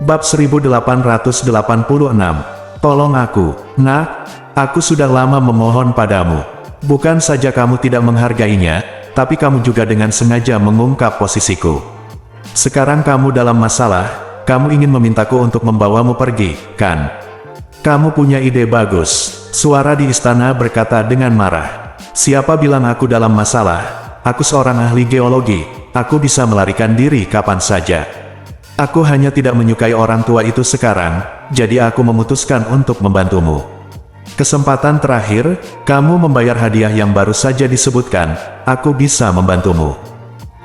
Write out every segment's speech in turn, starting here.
Bab 1886. Tolong aku, Nak. Aku sudah lama memohon padamu. Bukan saja kamu tidak menghargainya, tapi kamu juga dengan sengaja mengungkap posisiku. Sekarang kamu dalam masalah, kamu ingin memintaku untuk membawamu pergi, kan? Kamu punya ide bagus. Suara di istana berkata dengan marah. Siapa bilang aku dalam masalah? Aku seorang ahli geologi, aku bisa melarikan diri kapan saja. Aku hanya tidak menyukai orang tua itu sekarang, jadi aku memutuskan untuk membantumu. Kesempatan terakhir, kamu membayar hadiah yang baru saja disebutkan, aku bisa membantumu.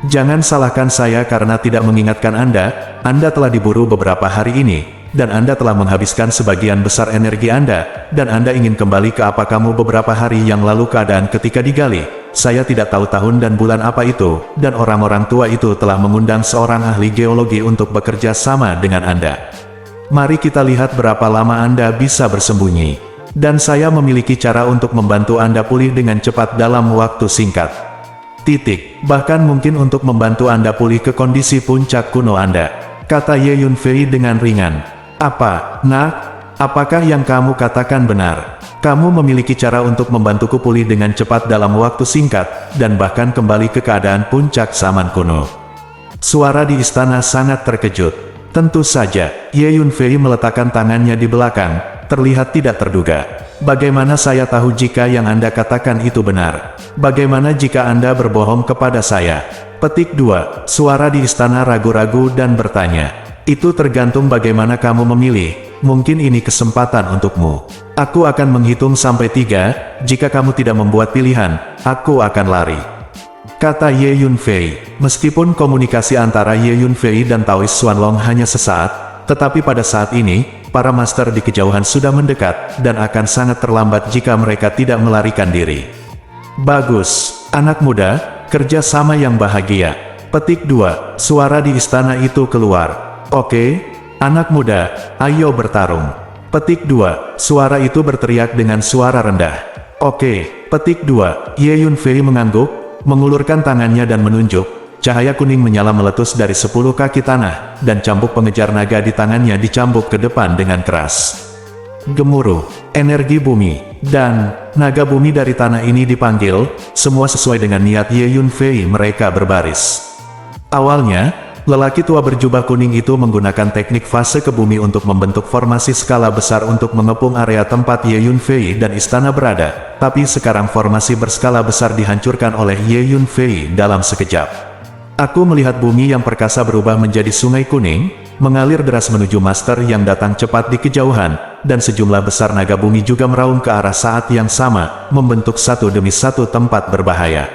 Jangan salahkan saya karena tidak mengingatkan Anda telah diburu beberapa hari ini, dan Anda telah menghabiskan sebagian besar energi Anda, dan Anda ingin kembali ke apa kamu beberapa hari yang lalu keadaan ketika digali. Saya tidak tahu tahun dan bulan apa itu, dan orang-orang tua itu telah mengundang seorang ahli geologi untuk bekerja sama dengan Anda. Mari kita lihat berapa lama Anda bisa bersembunyi. Dan saya memiliki cara untuk membantu Anda pulih dengan cepat dalam waktu singkat. Bahkan mungkin untuk membantu Anda pulih ke kondisi puncak kuno Anda, kata Ye Yunfei dengan ringan. Apa, Nak? Apakah yang kamu katakan benar? Kamu memiliki cara untuk membantuku pulih dengan cepat dalam waktu singkat, dan bahkan kembali ke keadaan puncak zaman kuno. Suara di istana sangat terkejut. Tentu saja, Ye Yunfei meletakkan tangannya di belakang, terlihat tidak terduga. Bagaimana saya tahu jika yang Anda katakan itu benar? Bagaimana jika Anda berbohong kepada saya? Petik 2. Suara di istana ragu-ragu dan bertanya. Itu tergantung bagaimana kamu memilih. Mungkin ini kesempatan untukmu. Aku akan menghitung sampai 3, jika kamu tidak membuat pilihan, aku akan lari. Kata Ye Yunfei. Meskipun komunikasi antara Ye Yunfei dan Taoist Xuanlong hanya sesaat, tetapi pada saat ini, para master di kejauhan sudah mendekat, dan akan sangat terlambat jika mereka tidak melarikan diri. Bagus, anak muda, kerja sama yang bahagia. Petik 2. Suara di istana itu keluar. Oke, anak muda, ayo bertarung. Petik 2. Suara itu berteriak dengan suara rendah. Oke, petik 2. Ye Yunfei mengangguk, mengulurkan tangannya dan menunjuk. Cahaya kuning menyala meletus dari 10 kaki tanah, dan cambuk pengejar naga di tangannya dicambuk ke depan dengan keras. Gemuruh, energi bumi, dan naga bumi dari tanah ini dipanggil, semua sesuai dengan niat Ye Yunfei. Mereka berbaris. Awalnya, lelaki tua berjubah kuning itu menggunakan teknik fase ke bumi untuk membentuk formasi skala besar untuk mengepung area tempat Ye Yunfei dan istana berada, tapi sekarang formasi berskala besar dihancurkan oleh Ye Yunfei dalam sekejap. Aku melihat bumi yang perkasa berubah menjadi sungai kuning, mengalir deras menuju master yang datang cepat di kejauhan, dan sejumlah besar naga bumi juga meraung ke arah saat yang sama, membentuk satu demi satu tempat berbahaya.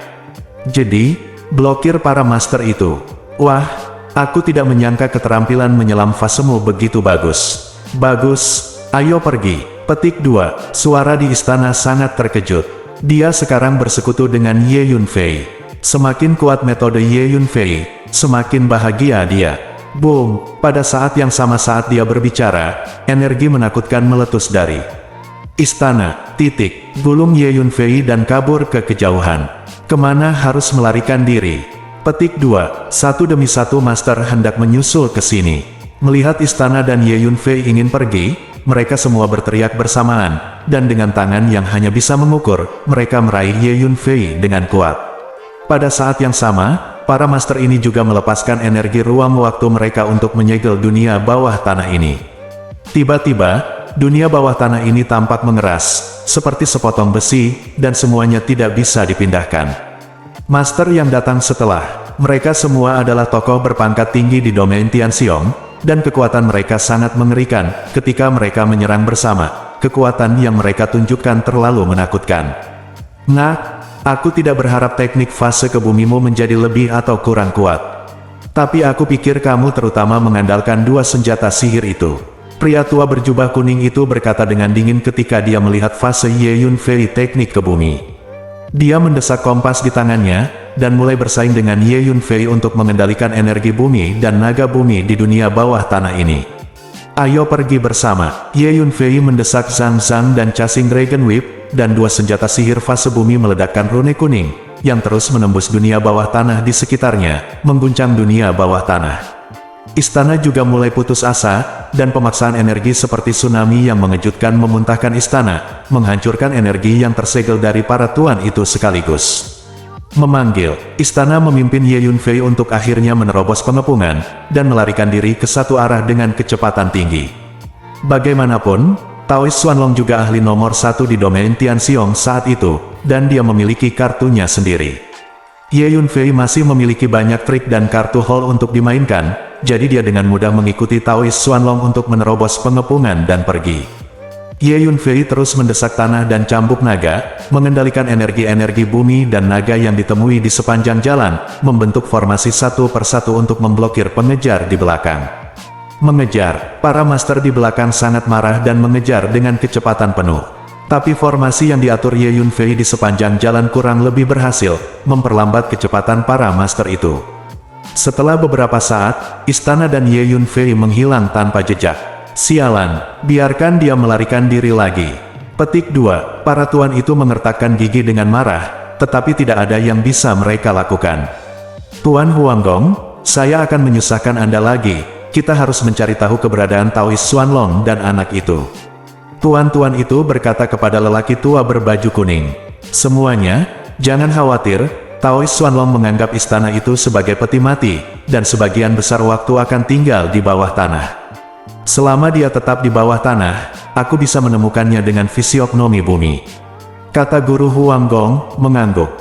Jadi, blokir para master itu. Wah, aku tidak menyangka keterampilan menyelam fasemu begitu bagus. Bagus, ayo pergi. Petik 2. Suara di istana sangat terkejut. Dia sekarang bersekutu dengan Ye Yunfei. Semakin kuat metode Ye Yunfei, semakin bahagia dia. Boom! Pada saat yang sama saat dia berbicara, energi menakutkan meletus dari istana. Gulung Ye Yunfei dan kabur ke kejauhan. Kemana harus melarikan diri? Petik 2. Satu demi satu master hendak menyusul ke sini. Melihat istana dan Ye Yunfei ingin pergi, mereka semua berteriak bersamaan, dan dengan tangan yang hanya bisa mengukur, mereka meraih Ye Yunfei dengan kuat. Pada saat yang sama, para master ini juga melepaskan energi ruang waktu mereka untuk menyegel dunia bawah tanah ini. Tiba-tiba, dunia bawah tanah ini tampak mengeras, seperti sepotong besi, dan semuanya tidak bisa dipindahkan. Master yang datang setelah mereka semua adalah tokoh berpangkat tinggi di domain Tianxiong, dan kekuatan mereka sangat mengerikan. Ketika mereka menyerang bersama, kekuatan yang mereka tunjukkan terlalu menakutkan. Nah, aku tidak berharap teknik fase ke bumimu menjadi lebih atau kurang kuat. Tapi aku pikir kamu terutama mengandalkan 2 senjata sihir itu. Pria tua berjubah kuning itu berkata dengan dingin ketika dia melihat fase Ye Yunfei teknik ke bumi. Dia mendesak kompas di tangannya, dan mulai bersaing dengan Ye Yunfei untuk mengendalikan energi bumi dan naga bumi di dunia bawah tanah ini. Ayo pergi bersama. Ye Yunfei mendesak Zhang Zhang dan Chasing Dragon Whip, dan 2 senjata sihir fase bumi meledakkan rune kuning, yang terus menembus dunia bawah tanah di sekitarnya, mengguncang dunia bawah tanah. Istana juga mulai putus asa, dan pemaksaan energi seperti tsunami yang mengejutkan memuntahkan istana, menghancurkan energi yang tersegel dari para tuan itu sekaligus. Memanggil, istana memimpin Ye Yunfei untuk akhirnya menerobos pengepungan, dan melarikan diri ke satu arah dengan kecepatan tinggi. Bagaimanapun, Taoist Xuanlong juga ahli nomor satu di domain Tianxiong saat itu, dan dia memiliki kartunya sendiri. Ye Yunfei masih memiliki banyak trik dan kartu hall untuk dimainkan, jadi dia dengan mudah mengikuti Taoist Xuanlong untuk menerobos pengepungan dan pergi. Ye Yunfei terus mendesak tanah dan cambuk naga, mengendalikan energi-energi bumi dan naga yang ditemui di sepanjang jalan, membentuk formasi satu persatu untuk memblokir pengejar di belakang. Mengejar, para master di belakang sangat marah dan mengejar dengan kecepatan penuh. Tapi formasi yang diatur Ye Yunfei di sepanjang jalan kurang lebih berhasil, memperlambat kecepatan para master itu. Setelah beberapa saat, istana dan Ye Yunfei menghilang tanpa jejak. Sialan, biarkan dia melarikan diri lagi. Petik 2, para tuan itu mengertakkan gigi dengan marah, tetapi tidak ada yang bisa mereka lakukan. Tuan Huanggong, saya akan menyusahkan Anda lagi, kita harus mencari tahu keberadaan Taoist Xuanlong dan anak itu. Tuan-tuan itu berkata kepada lelaki tua berbaju kuning. Semuanya, jangan khawatir, Taoist Xuanlong menganggap istana itu sebagai peti mati, dan sebagian besar waktu akan tinggal di bawah tanah. Selama dia tetap di bawah tanah, aku bisa menemukannya dengan fisiognomi bumi. Kata guru Huanggong, mengangguk.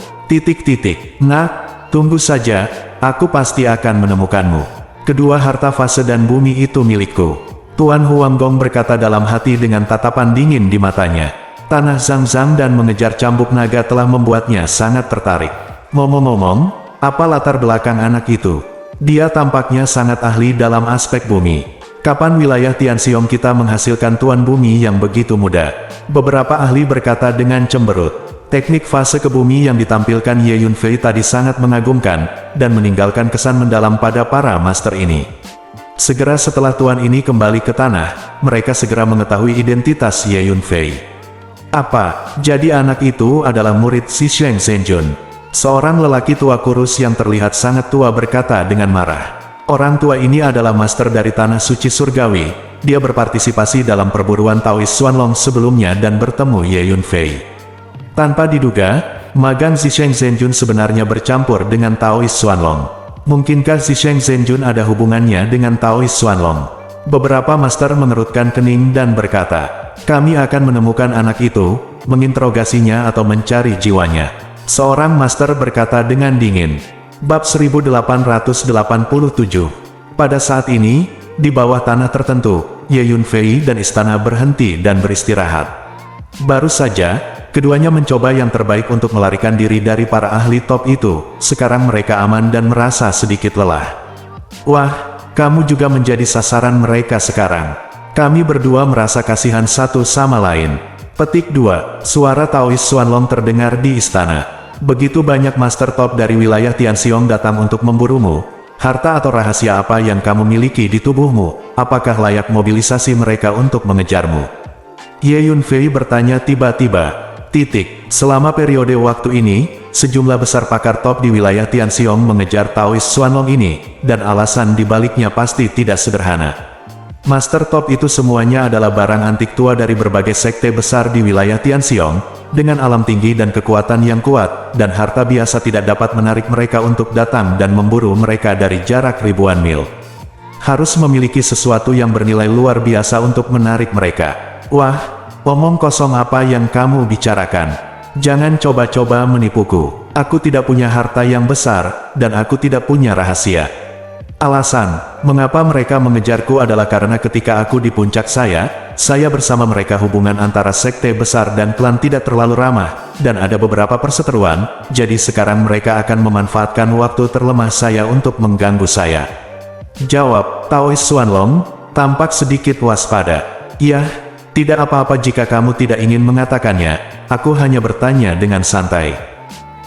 Nak, tunggu saja, aku pasti akan menemukanmu. Kedua harta fase dan bumi itu milikku. Tuan Huanggong berkata dalam hati dengan tatapan dingin di matanya. Tanah Zhang dan mengejar cambuk naga telah membuatnya sangat tertarik. Ngomong-ngomong, apa latar belakang anak itu? Dia tampaknya sangat ahli dalam aspek bumi. Kapan wilayah Tianxiong kita menghasilkan tuan bumi yang begitu muda? Beberapa ahli berkata dengan cemberut. Teknik fase ke bumi yang ditampilkan Ye Yunfei tadi sangat mengagumkan, dan meninggalkan kesan mendalam pada para master ini. Segera setelah tuan ini kembali ke tanah, mereka segera mengetahui identitas Ye Yunfei. Apa, jadi anak itu adalah murid Si Sheng Zhenjun? Seorang lelaki tua kurus yang terlihat sangat tua berkata dengan marah. Orang tua ini adalah master dari Tanah Suci Surgawi, dia berpartisipasi dalam perburuan Taoist Xuanlong sebelumnya dan bertemu Ye Yunfei. Tanpa diduga, magang Si Sheng Zhenjun sebenarnya bercampur dengan Taoist Xuanlong. Mungkinkah Si Sheng Zhenjun ada hubungannya dengan Taoist Xuanlong? Beberapa master mengerutkan kening dan berkata, kami akan menemukan anak itu, menginterogasinya atau mencari jiwanya. Seorang master berkata dengan dingin. Bab 1887. Pada saat ini, di bawah tanah tertentu, Ye Yunfei dan istana berhenti dan beristirahat. Baru saja, keduanya mencoba yang terbaik untuk melarikan diri dari para ahli top itu. Sekarang mereka aman dan merasa sedikit lelah. Wah, kamu juga menjadi sasaran mereka sekarang. Kami berdua merasa kasihan satu sama lain. Petik 2, suara Taoist Xuanlong terdengar di istana. Begitu banyak master top dari wilayah Tianxiong datang untuk memburumu. Harta atau rahasia apa yang kamu miliki di tubuhmu? Apakah layak mobilisasi mereka untuk mengejarmu? Ye Yunfei bertanya tiba-tiba. Selama periode waktu ini, sejumlah besar pakar top di wilayah Tianxiong mengejar Taoist Xuanlong ini, dan alasan dibaliknya pasti tidak sederhana. Master top itu semuanya adalah barang antik tua dari berbagai sekte besar di wilayah Tianxiong, dengan alam tinggi dan kekuatan yang kuat, dan harta biasa tidak dapat menarik mereka untuk datang dan memburu mereka dari jarak ribuan mil. Harus memiliki sesuatu yang bernilai luar biasa untuk menarik mereka. Wah, omong kosong apa yang kamu bicarakan? Jangan coba-coba menipuku. Aku tidak punya harta yang besar, dan aku tidak punya rahasia. Alasan, mengapa mereka mengejarku adalah karena ketika aku di puncak saya bersama mereka hubungan antara sekte besar dan klan tidak terlalu ramah, dan ada beberapa perseteruan, jadi sekarang mereka akan memanfaatkan waktu terlemah saya untuk mengganggu saya. Jawab, Taoist Xuanlong, tampak sedikit waspada. Iya, tidak apa-apa jika kamu tidak ingin mengatakannya, aku hanya bertanya dengan santai.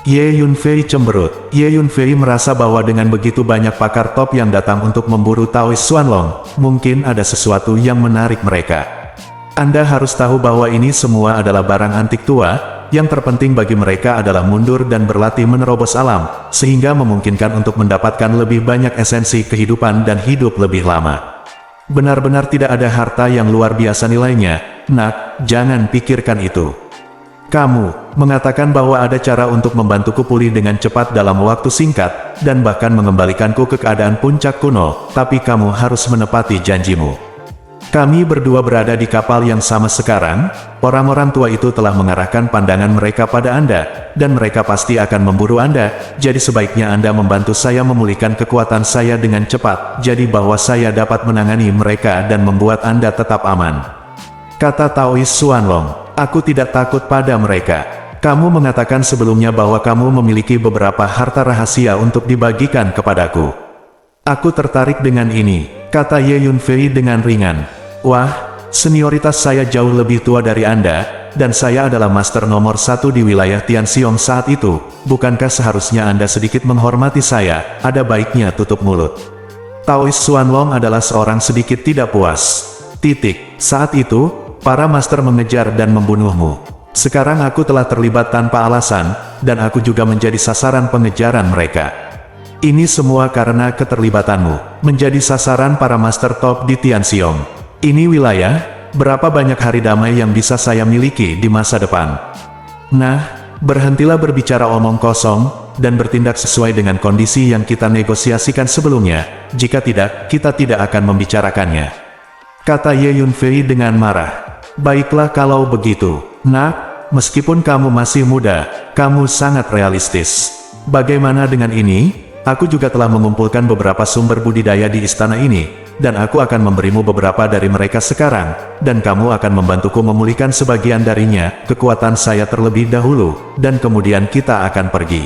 Ye Yunfei cemberut. Ye Yunfei merasa bahwa dengan begitu banyak pakar top yang datang untuk memburu Taoist Xuanlong, mungkin ada sesuatu yang menarik mereka. Anda harus tahu bahwa ini semua adalah barang antik tua, yang terpenting bagi mereka adalah mundur dan berlatih menerobos alam, sehingga memungkinkan untuk mendapatkan lebih banyak esensi kehidupan dan hidup lebih lama. Benar-benar tidak ada harta yang luar biasa nilainya, nak, jangan pikirkan itu. Kamu mengatakan bahwa ada cara untuk membantuku pulih dengan cepat dalam waktu singkat, dan bahkan mengembalikanku ke keadaan puncak kuno, tapi kamu harus menepati janjimu. Kami berdua berada di kapal yang sama sekarang, orang-orang tua itu telah mengarahkan pandangan mereka pada Anda, dan mereka pasti akan memburu Anda, jadi sebaiknya Anda membantu saya memulihkan kekuatan saya dengan cepat, jadi bahwa saya dapat menangani mereka dan membuat Anda tetap aman. Kata Taois Xuanlong, aku tidak takut pada mereka. Kamu mengatakan sebelumnya bahwa kamu memiliki beberapa harta rahasia untuk dibagikan kepadaku. Aku tertarik dengan ini, kata Ye Yunfei dengan ringan. Wah, senioritas saya jauh lebih tua dari Anda, dan saya adalah master nomor 1 di wilayah Tianxiong saat itu. Bukankah seharusnya Anda sedikit menghormati saya? Ada baiknya tutup mulut. Taois Xuanlong adalah seorang sedikit tidak puas. Saat itu, para master mengejar dan membunuhmu. Sekarang aku telah terlibat tanpa alasan, dan aku juga menjadi sasaran pengejaran mereka. Ini semua karena keterlibatanmu, menjadi sasaran para master top di Tianxiong. Ini wilayah, berapa banyak hari damai yang bisa saya miliki di masa depan. Nah, berhentilah berbicara omong kosong, dan bertindak sesuai dengan kondisi yang kita negosiasikan sebelumnya, jika tidak, kita tidak akan membicarakannya. Kata Ye Yunfei dengan marah. Baiklah kalau begitu, nak, meskipun kamu masih muda, kamu sangat realistis. Bagaimana dengan ini? Aku juga telah mengumpulkan beberapa sumber budidaya di istana ini, dan aku akan memberimu beberapa dari mereka sekarang, dan kamu akan membantuku memulihkan sebagian darinya, kekuatan saya terlebih dahulu, dan kemudian kita akan pergi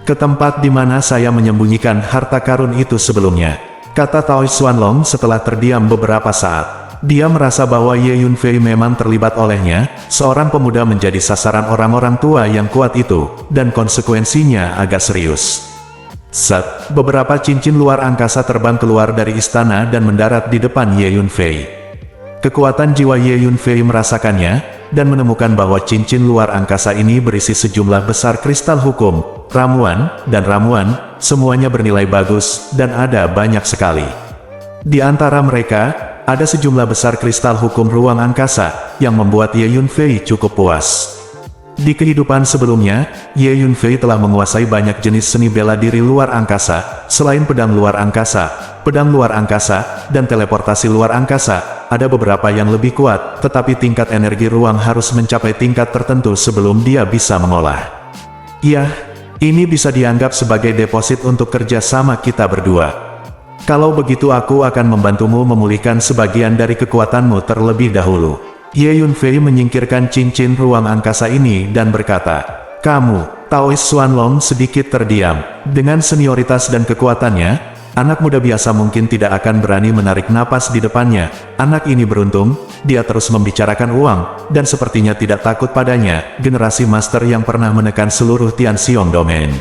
ke tempat di mana saya menyembunyikan harta karun itu sebelumnya, kata Taois Xuanlong setelah terdiam beberapa saat. Dia merasa bahwa Ye Yunfei memang terlibat olehnya, seorang pemuda menjadi sasaran orang-orang tua yang kuat itu, dan konsekuensinya agak serius. Beberapa cincin luar angkasa terbang keluar dari istana dan mendarat di depan Ye Yunfei. Kekuatan jiwa Ye Yunfei merasakannya, dan menemukan bahwa cincin luar angkasa ini berisi sejumlah besar kristal hukum, ramuan, semuanya bernilai bagus, dan ada banyak sekali. Di antara mereka, ada sejumlah besar kristal hukum ruang angkasa, yang membuat Ye Yunfei cukup puas. Di kehidupan sebelumnya, Ye Yunfei telah menguasai banyak jenis seni bela diri luar angkasa, selain pedang luar angkasa, dan teleportasi luar angkasa, ada beberapa yang lebih kuat, tetapi tingkat energi ruang harus mencapai tingkat tertentu sebelum dia bisa mengolah. Ya, ini bisa dianggap sebagai deposit untuk kerja sama kita berdua. Kalau begitu aku akan membantumu memulihkan sebagian dari kekuatanmu terlebih dahulu. Ye Yunfei menyingkirkan cincin ruang angkasa ini dan berkata, kamu, Taois Xuanlong sedikit terdiam. Dengan senioritas dan kekuatannya, anak muda biasa mungkin tidak akan berani menarik napas di depannya. Anak ini beruntung, dia terus membicarakan uang, dan sepertinya tidak takut padanya, generasi master yang pernah menekan seluruh Tianxiong Domain.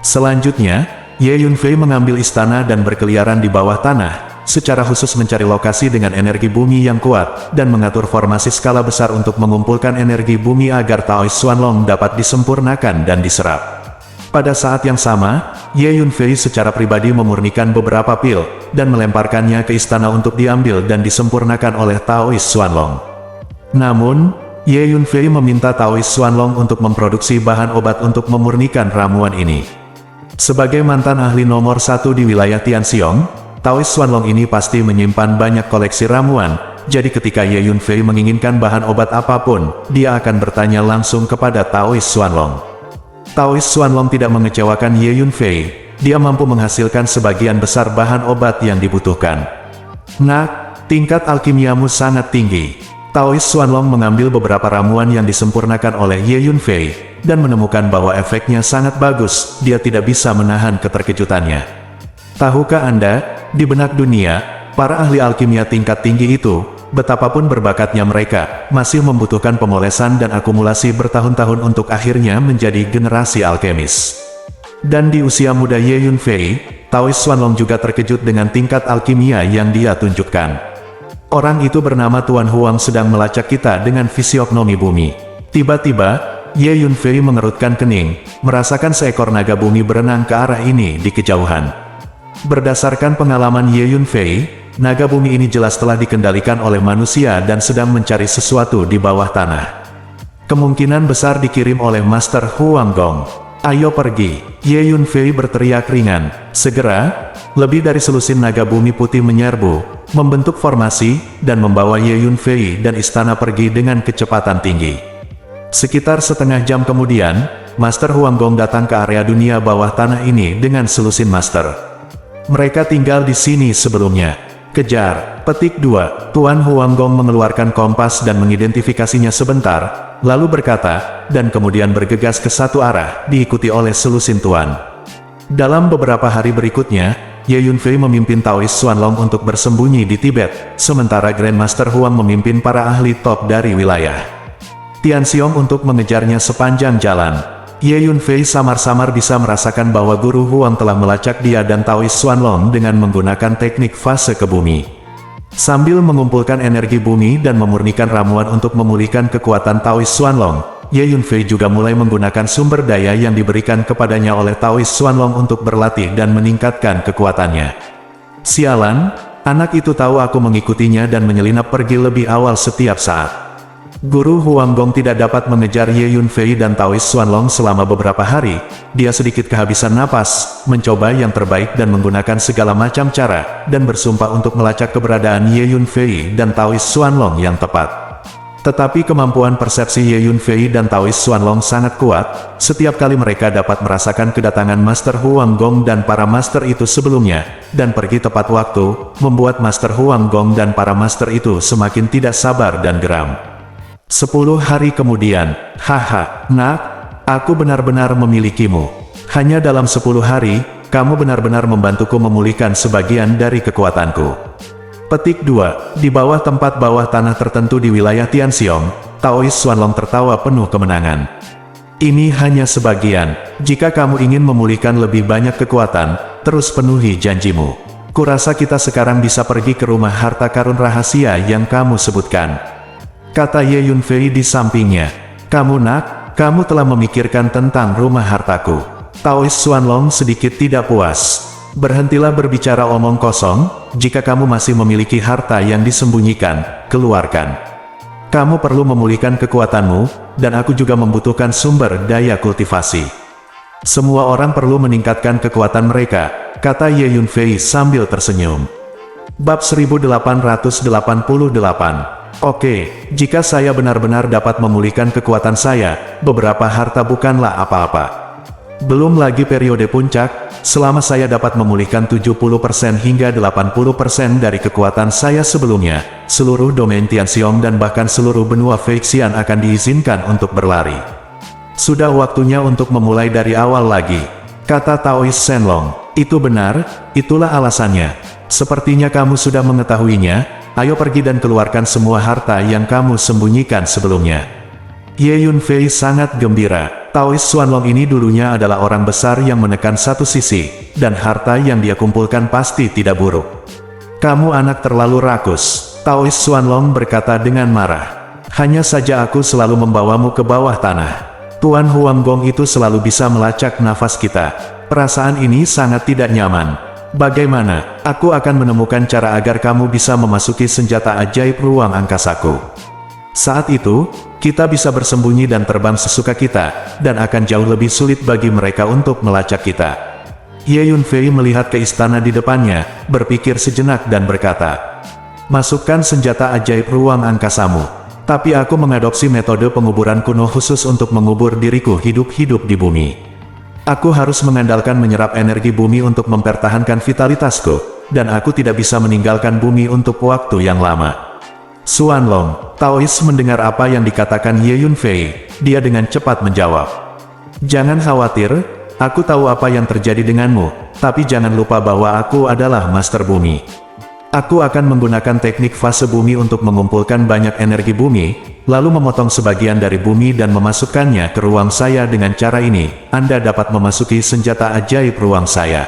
Selanjutnya, Ye Yunfei mengambil istana dan berkeliaran di bawah tanah, secara khusus mencari lokasi dengan energi bumi yang kuat, dan mengatur formasi skala besar untuk mengumpulkan energi bumi agar Taois Xuanlong dapat disempurnakan dan diserap. Pada saat yang sama, Ye Yunfei secara pribadi memurnikan beberapa pil, dan melemparkannya ke istana untuk diambil dan disempurnakan oleh Taois Xuanlong. Namun, Ye Yunfei meminta Taois Xuanlong untuk memproduksi bahan obat untuk memurnikan ramuan ini. Sebagai mantan ahli nomor 1 di wilayah Tianxiong, Taois Xuanlong ini pasti menyimpan banyak koleksi ramuan, jadi ketika Ye Yunfei menginginkan bahan obat apapun, dia akan bertanya langsung kepada Taois Xuanlong. Taois Xuanlong tidak mengecewakan Ye Yunfei, dia mampu menghasilkan sebagian besar bahan obat yang dibutuhkan. Nak, tingkat alkimiamu sangat tinggi. Taois Xuanlong mengambil beberapa ramuan yang disempurnakan oleh Ye Yunfei, dan menemukan bahwa efeknya sangat bagus, dia tidak bisa menahan keterkejutannya. Tahukah Anda, di benak dunia, para ahli alkimia tingkat tinggi itu, betapapun berbakatnya mereka, masih membutuhkan pemolesan dan akumulasi bertahun-tahun untuk akhirnya menjadi generasi alkemis. Dan di usia muda Ye Yunfei, Taois Xuanlong juga terkejut dengan tingkat alkimia yang dia tunjukkan. Orang itu bernama Tuan Huang sedang melacak kita dengan fisiognomi bumi. Tiba-tiba, Ye Yunfei mengerutkan kening, merasakan seekor naga bumi berenang ke arah ini di kejauhan. Berdasarkan pengalaman Ye Yunfei, naga bumi ini jelas telah dikendalikan oleh manusia dan sedang mencari sesuatu di bawah tanah. Kemungkinan besar dikirim oleh Master Huang Gong. Ayo pergi, Ye Yunfei berteriak ringan. Segera, lebih dari selusin naga bumi putih menyerbu, membentuk formasi, dan membawa Ye Yunfei dan istana pergi dengan kecepatan tinggi. Sekitar setengah jam kemudian, Master Huang Gong datang ke area dunia bawah tanah ini dengan selusin Master. Mereka tinggal di sini sebelumnya. Kejar. Petik 2. Tuan Huang Gong mengeluarkan kompas dan mengidentifikasinya sebentar, lalu berkata, dan kemudian bergegas ke satu arah, diikuti oleh selusin Tuan. Dalam beberapa hari berikutnya, Ye Yunfei memimpin Taoist Xuanlong untuk bersembunyi di Tibet, sementara Grandmaster Huang memimpin para ahli top dari wilayah Tianxiong untuk mengejarnya sepanjang jalan. Ye Yunfei samar-samar bisa merasakan bahwa Guru Huang telah melacak dia dan Taoist Xuanlong dengan menggunakan teknik fase ke bumi. Sambil mengumpulkan energi bumi dan memurnikan ramuan untuk memulihkan kekuatan Taoist Xuanlong, Ye Yunfei juga mulai menggunakan sumber daya yang diberikan kepadanya oleh Taoist Xuanlong untuk berlatih dan meningkatkan kekuatannya. Sialan, anak itu tahu aku mengikutinya dan menyelinap pergi lebih awal setiap saat. Guru Huang Gong tidak dapat mengejar Ye Yunfei dan Taoist Xuanlong selama beberapa hari. Dia sedikit kehabisan napas, mencoba yang terbaik dan menggunakan segala macam cara, dan bersumpah untuk melacak keberadaan Ye Yunfei dan Taoist Xuanlong yang tepat. Tetapi kemampuan persepsi Ye Yunfei dan Taoist Xuanlong sangat kuat. Setiap kali mereka dapat merasakan kedatangan Master Huang Gong dan para master itu sebelumnya, dan pergi tepat waktu, membuat Master Huang Gong dan para master itu semakin tidak sabar dan geram. 10 hari kemudian, haha, nak, aku benar-benar memilikimu. Hanya dalam 10 hari, kamu benar-benar membantuku memulihkan sebagian dari kekuatanku. Petik 2. Di bawah tempat bawah tanah tertentu di wilayah Tianxiong, Taoist Xuanlong tertawa penuh kemenangan. Ini hanya sebagian. Jika kamu ingin memulihkan lebih banyak kekuatan, terus penuhi janjimu. Kurasa kita sekarang bisa pergi ke rumah harta karun rahasia yang kamu sebutkan, kata Ye Yunfei di sampingnya. Kamu nak, kamu telah memikirkan tentang rumah hartaku. Taoist Xuanlong sedikit tidak puas. Berhentilah berbicara omong kosong, jika kamu masih memiliki harta yang disembunyikan, keluarkan. Kamu perlu memulihkan kekuatanmu, dan aku juga membutuhkan sumber daya kultivasi. Semua orang perlu meningkatkan kekuatan mereka, kata Ye Yunfei sambil tersenyum. Bab 1888. Oke, jika saya benar-benar dapat memulihkan kekuatan saya, beberapa harta bukanlah apa-apa. Belum lagi periode puncak, selama saya dapat memulihkan 70% hingga 80% dari kekuatan saya sebelumnya, seluruh domain Tianxiong dan bahkan seluruh benua Feixian akan diizinkan untuk berlari. Sudah waktunya untuk memulai dari awal lagi, kata Taoist Shenlong. Itu benar, itulah alasannya. Sepertinya kamu sudah mengetahuinya. Ayo pergi dan keluarkan semua harta yang kamu sembunyikan sebelumnya. Ye Yunfei sangat gembira. Taoist Xuanlong ini dulunya adalah orang besar yang menekan satu sisi, dan harta yang dia kumpulkan pasti tidak buruk. Kamu anak terlalu rakus, Taoist Xuanlong berkata dengan marah. Hanya saja aku selalu membawamu ke bawah tanah. Tuan Huang Gong itu selalu bisa melacak nafas kita. Perasaan ini sangat tidak nyaman. Bagaimana, aku akan menemukan cara agar kamu bisa memasuki senjata ajaib ruang angkasaku. Saat itu, kita bisa bersembunyi dan terbang sesuka kita, dan akan jauh lebih sulit bagi mereka untuk melacak kita. Ye Yunfei melihat ke istana di depannya, berpikir sejenak dan berkata, masukkan senjata ajaib ruang angkasamu. Tapi aku mengadopsi metode penguburan kuno khusus untuk mengubur diriku hidup-hidup di bumi. Aku harus mengandalkan menyerap energi bumi untuk mempertahankan vitalitasku, dan aku tidak bisa meninggalkan bumi untuk waktu yang lama. Xuanlong, Taoist mendengar apa yang dikatakan Ye Yunfei, dia dengan cepat menjawab. Jangan khawatir, aku tahu apa yang terjadi denganmu, tapi jangan lupa bahwa aku adalah Master Bumi. Aku akan menggunakan teknik fase bumi untuk mengumpulkan banyak energi bumi, lalu memotong sebagian dari bumi dan memasukkannya ke ruang saya. Dengan cara ini, Anda dapat memasuki senjata ajaib ruang saya.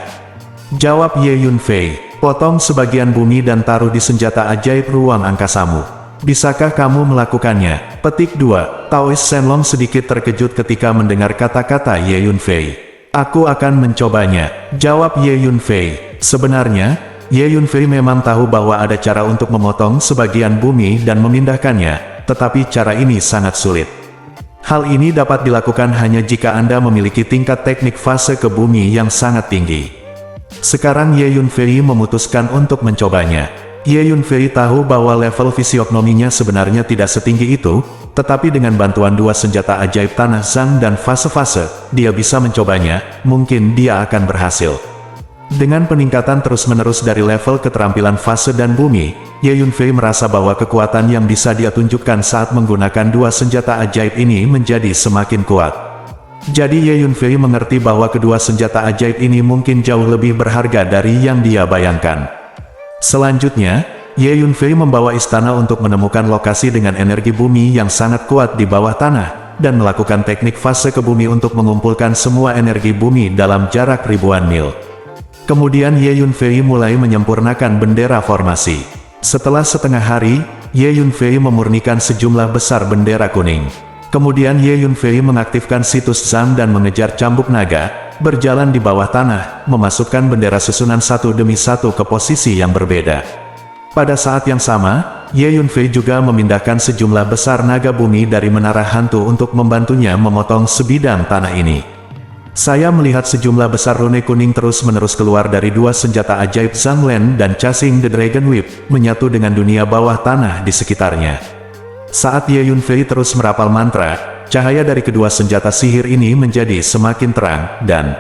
Jawab Ye Yunfei, potong sebagian bumi dan taruh di senjata ajaib ruang angkasamu. Bisakah kamu melakukannya? Petik 2. Taoist Shenlong sedikit terkejut ketika mendengar kata-kata Ye Yunfei. Aku akan mencobanya, jawab Ye Yunfei. Sebenarnya, Ye Yunfei memang tahu bahwa ada cara untuk memotong sebagian bumi dan memindahkannya, tetapi cara ini sangat sulit. Hal ini dapat dilakukan hanya jika Anda memiliki tingkat teknik fase ke bumi yang sangat tinggi. Sekarang Ye Yunfei memutuskan untuk mencobanya. Ye Yunfei tahu bahwa level fisiognominya sebenarnya tidak setinggi itu, tetapi dengan bantuan dua senjata ajaib tanah Zhang dan fase-fase, dia bisa mencobanya, mungkin dia akan berhasil. Dengan peningkatan terus-menerus dari level keterampilan fase dan bumi, Ye Yunfei merasa bahwa kekuatan yang bisa dia tunjukkan saat menggunakan dua senjata ajaib ini menjadi semakin kuat. Jadi Ye Yunfei mengerti bahwa kedua senjata ajaib ini mungkin jauh lebih berharga dari yang dia bayangkan. Selanjutnya, Ye Yunfei membawa istana untuk menemukan lokasi dengan energi bumi yang sangat kuat di bawah tanah, dan melakukan teknik fase ke bumi untuk mengumpulkan semua energi bumi dalam jarak ribuan mil. Kemudian Ye Yunfei mulai menyempurnakan bendera formasi. Setelah setengah hari, Ye Yunfei memurnikan sejumlah besar bendera kuning. Kemudian Ye Yunfei mengaktifkan situs Zhang dan mengejar cambuk naga, berjalan di bawah tanah, memasukkan bendera susunan satu demi satu ke posisi yang berbeda. Pada saat yang sama, Ye Yunfei juga memindahkan sejumlah besar naga bumi dari menara hantu untuk membantunya memotong sebidang tanah ini. Saya melihat sejumlah besar rune kuning terus-menerus keluar dari dua senjata ajaib Zhang Len dan Chasing the Dragon Whip, menyatu dengan dunia bawah tanah di sekitarnya. Saat Ye Yunfei terus merapal mantra, cahaya dari kedua senjata sihir ini menjadi semakin terang, dan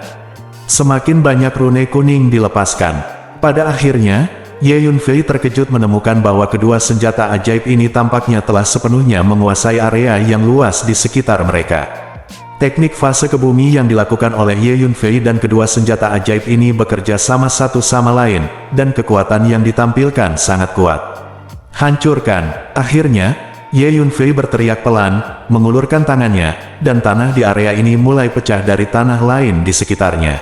semakin banyak rune kuning dilepaskan. Pada akhirnya, Ye Yunfei terkejut menemukan bahwa kedua senjata ajaib ini tampaknya telah sepenuhnya menguasai area yang luas di sekitar mereka. Teknik fase ke bumi yang dilakukan oleh Ye Yunfei dan kedua senjata ajaib ini bekerja sama satu sama lain, dan kekuatan yang ditampilkan sangat kuat. Hancurkan! Akhirnya, Ye Yunfei berteriak pelan, mengulurkan tangannya, dan tanah di area ini mulai pecah dari tanah lain di sekitarnya.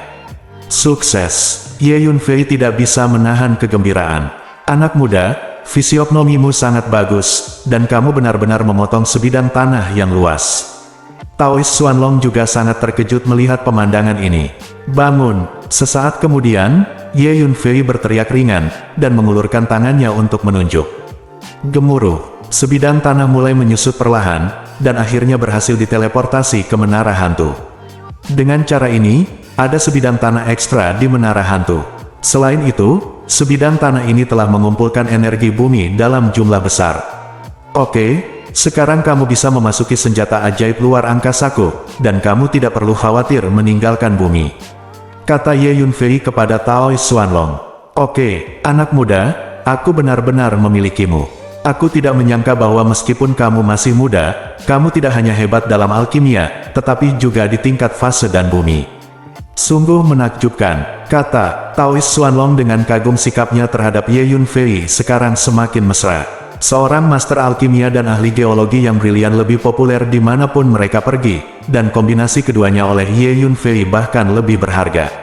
Sukses! Ye Yunfei tidak bisa menahan kegembiraan. Anak muda, fisiognomimu sangat bagus, dan kamu benar-benar memotong sebidang tanah yang luas. Taoist Xuanlong juga sangat terkejut melihat pemandangan ini. Bangun! Sesaat kemudian, Ye Yunfei berteriak ringan, dan mengulurkan tangannya untuk menunjuk. Gemuruh! Sebidang tanah mulai menyusut perlahan, dan akhirnya berhasil diteleportasi ke menara hantu. Dengan cara ini, ada sebidang tanah ekstra di menara hantu. Selain itu, sebidang tanah ini telah mengumpulkan energi bumi dalam jumlah besar. Oke, sekarang kamu bisa memasuki senjata ajaib luar angkasaku, dan kamu tidak perlu khawatir meninggalkan bumi, kata Ye Yunfei kepada Taoist Xuanlong. Oke, anak muda, aku benar-benar memilikimu. Aku tidak menyangka bahwa meskipun kamu masih muda, kamu tidak hanya hebat dalam alkimia, tetapi juga di tingkat fase dan bumi. Sungguh menakjubkan, kata Taoist Xuanlong dengan kagum. Sikapnya terhadap Ye Yunfei sekarang semakin mesra. Seorang master alkimia dan ahli geologi yang brilian lebih populer dimanapun mereka pergi, dan kombinasi keduanya oleh Ye Yunfei bahkan lebih berharga.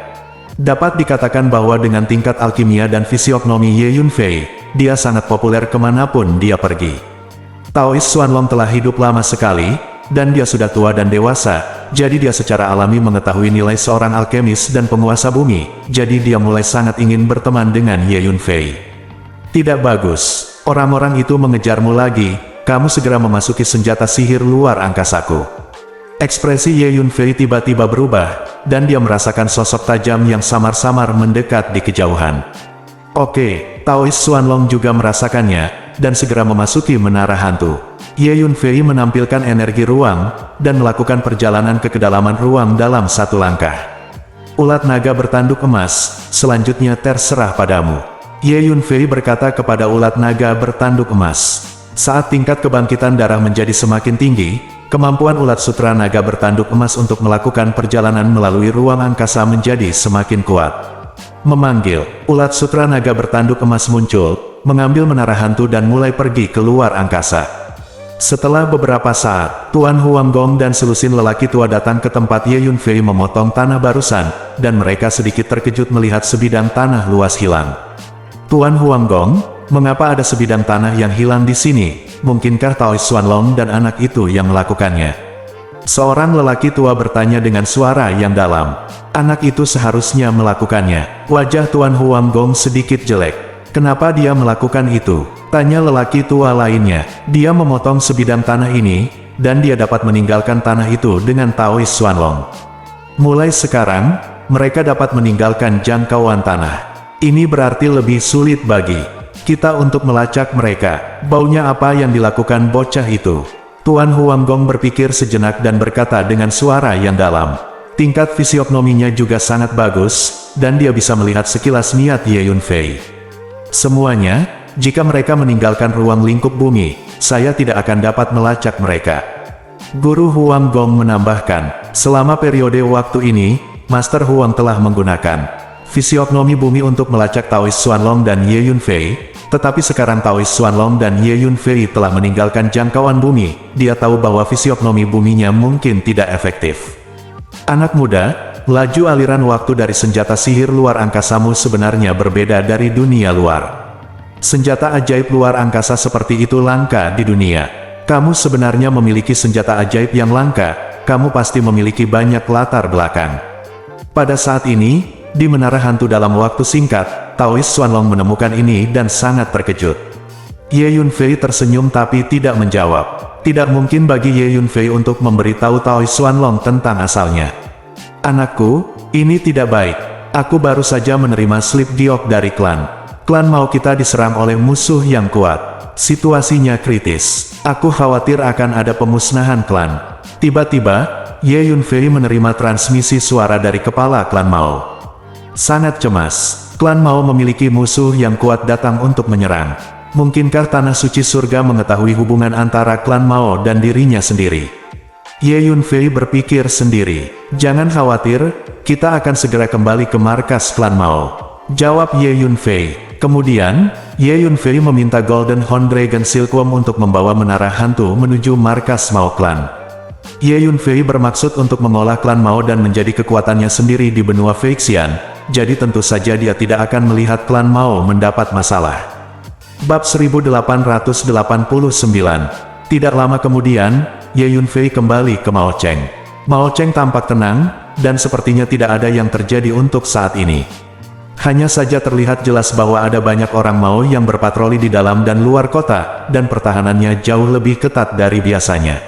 Dapat dikatakan bahwa dengan tingkat alkimia dan fisiognomi Ye Yunfei, dia sangat populer kemanapun dia pergi. Taoist Xuanlong telah hidup lama sekali, dan dia sudah tua dan dewasa, jadi dia secara alami mengetahui nilai seorang alkemis dan penguasa bumi, jadi dia mulai sangat ingin berteman dengan Ye Yunfei. Tidak bagus, orang-orang itu mengejarmu lagi, kamu segera memasuki senjata sihir luar angkasaku. Ekspresi Ye Yunfei tiba-tiba berubah, dan dia merasakan sosok tajam yang samar-samar mendekat di kejauhan. Oke, Taoist Xuanlong juga merasakannya, dan segera memasuki menara hantu. Ye Yunfei menampilkan energi ruang, dan melakukan perjalanan ke kedalaman ruang dalam satu langkah. Ulat naga bertanduk emas, selanjutnya terserah padamu. Ye Yunfei berkata kepada ulat naga bertanduk emas. Saat tingkat kebangkitan darah menjadi semakin tinggi, kemampuan ulat sutra naga bertanduk emas untuk melakukan perjalanan melalui ruang angkasa menjadi semakin kuat. Memanggil, ulat sutra naga bertanduk emas muncul, mengambil menara hantu dan mulai pergi ke luar angkasa. Setelah beberapa saat, Tuan Huanggong dan selusin lelaki tua datang ke tempat Ye Yunfei memotong tanah barusan, dan mereka sedikit terkejut melihat sebidang tanah luas hilang. Tuan Huanggong, mengapa ada sebidang tanah yang hilang di sini? mungkinkah Taois Xuanlong dan anak itu yang melakukannya? Seorang lelaki tua bertanya dengan suara yang dalam. Anak itu seharusnya melakukannya. Wajah Tuan Huanggong sedikit jelek. Kenapa dia melakukan itu? Tanya lelaki tua lainnya. Dia memotong sebidang tanah ini, dan dia dapat meninggalkan tanah itu dengan Taois Xuanlong. Mulai sekarang, mereka dapat meninggalkan jangkauan tanah. Ini berarti lebih sulit bagi kita untuk melacak mereka. Baunya apa yang dilakukan bocah itu? Tuan Huanggong berpikir sejenak dan berkata dengan suara yang dalam. Tingkat fisiognominya juga sangat bagus, dan dia bisa melihat sekilas niat Ye Yunfei. Semuanya, jika mereka meninggalkan ruang lingkup bumi, saya tidak akan dapat melacak mereka. Guru Huanggong menambahkan, selama periode waktu ini, Master Huang telah menggunakan fisiognomi bumi untuk melacak Taois Xuanlong dan Ye Yunfei, tetapi sekarang Taois Xuanlong dan Ye Yunfei telah meninggalkan jangkauan bumi, dia tahu bahwa fisiognomi buminya mungkin tidak efektif. Anak muda, laju aliran waktu dari senjata sihir luar angkasamu sebenarnya berbeda dari dunia luar. Senjata ajaib luar angkasa seperti itu langka di dunia. Kamu sebenarnya memiliki senjata ajaib yang langka, kamu pasti memiliki banyak latar belakang. Pada saat ini, di Menara Hantu dalam waktu singkat, Taois Xuanlong menemukan ini dan sangat terkejut. Ye Yunfei tersenyum tapi tidak menjawab. Tidak mungkin bagi Ye Yunfei untuk memberitahu Taois Xuanlong tentang asalnya. Anakku, ini tidak baik. Aku baru saja menerima slip giok dari klan. Klan Mao kita diserang oleh musuh yang kuat. Situasinya kritis. Aku khawatir akan ada pemusnahan klan. Tiba-tiba, Ye Yunfei menerima transmisi suara dari kepala klan Mao. Sangat cemas. Klan Mao memiliki musuh yang kuat datang untuk menyerang. Mungkinkah Tanah Suci Surga mengetahui hubungan antara klan Mao dan dirinya sendiri? Ye Yunfei berpikir sendiri. Jangan khawatir, kita akan segera kembali ke markas klan Mao. Jawab Ye Yunfei. Kemudian, Ye Yunfei meminta Golden Horn Dragon Silkworm untuk membawa menara hantu menuju markas Mao Clan. Ye Yunfei bermaksud untuk mengolah klan Mao dan menjadi kekuatannya sendiri di benua Feixian, jadi tentu saja dia tidak akan melihat klan Mao mendapat masalah. Bab 1889. Tidak lama kemudian, Ye Yunfei kembali ke Mao Cheng. Mao Cheng tampak tenang, dan sepertinya tidak ada yang terjadi untuk saat ini. Hanya saja terlihat jelas bahwa ada banyak orang Mao yang berpatroli di dalam dan luar kota, dan pertahanannya jauh lebih ketat dari biasanya.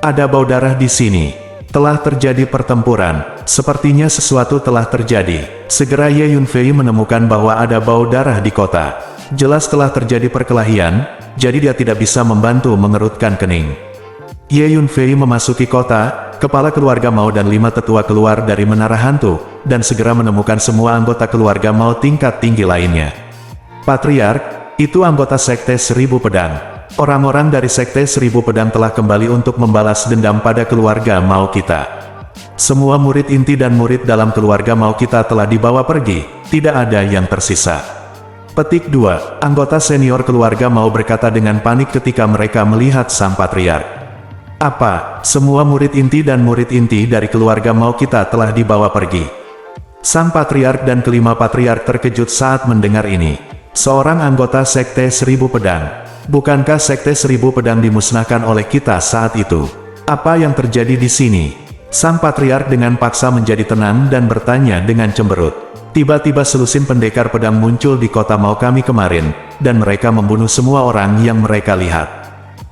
Ada bau darah di sini. Telah terjadi pertempuran. Sepertinya sesuatu telah terjadi. Segera Ye Yunfei menemukan bahwa ada bau darah di kota. Jelas telah terjadi perkelahian, jadi dia tidak bisa membantu mengerutkan kening. Ye Yunfei memasuki kota, kepala keluarga Mao dan 5 tetua keluar dari menara hantu, dan segera menemukan semua anggota keluarga Mao tingkat tinggi lainnya. Patriark, itu anggota Sekte Seribu Pedang. Orang-orang dari Sekte Seribu Pedang telah kembali untuk membalas dendam pada keluarga Mao kita. Semua murid inti dan murid dalam keluarga Mao kita telah dibawa pergi, tidak ada yang tersisa. Petik 2. Anggota senior keluarga Mao berkata dengan panik ketika mereka melihat sang patriark. Apa, semua murid inti dan murid inti dari keluarga Mao kita telah dibawa pergi? Sang patriark dan kelima patriark terkejut saat mendengar ini. Seorang anggota Sekte Seribu Pedang. Bukankah Sekte Seribu Pedang dimusnahkan oleh kita saat itu? Apa yang terjadi di sini? Sang patriark dengan paksa menjadi tenang dan bertanya dengan cemberut. Tiba-tiba selusin pendekar pedang muncul di kota Mao kami kemarin, dan mereka membunuh semua orang yang mereka lihat.